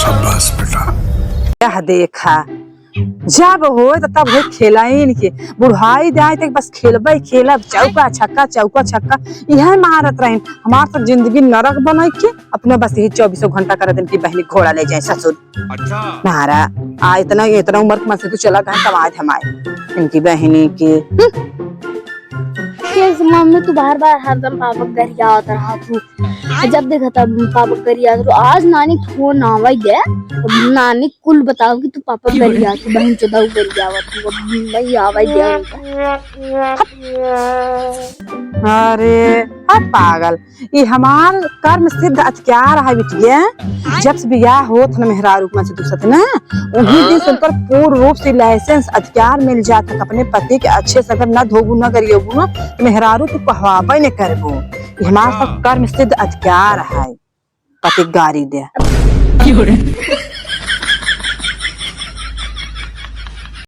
शाबाश बेटा। क्या देखा जब हो तब हो खेला इनके बुढ़ाई जाए तक बस खेलबे खेलब चौका छक्का यह मारत रहे। हमार तो जिंदगी नरक बना के अपने बस यही 24 घंटा कर दिन की बहनी घोड़ा ले जाए ससुर। अच्छा मारा आ इतना उम्र में से तू चला गए कमाए हमारे इनकी बहनी के मम्मी तू बार बार हरदम पापा घर जाता रहा तू जब देखा तब पापा घर जाता तो आज नानी फोन आवाई दे तो नानी कुल बताओ कि तू पापा घर जाती बहन चोदा घर जावा तू नहीं आवाई दे। अरे अब पागल ये हमार कर्म सिद्ध अत्यार है बिटिया। जब से बियाह होत न मेहरा रूप में से दूसत ना उन्हीं दिन से उनकर पूर्ण रूप से लाइसेंस अधिकार मिल जाता अपने पति के अच्छे से अगर न धोबू न करियो न मेहरारू को कहवाबे न करबो। हमारा सब कर्म सिद्ध अधिकार है पति गारी दे।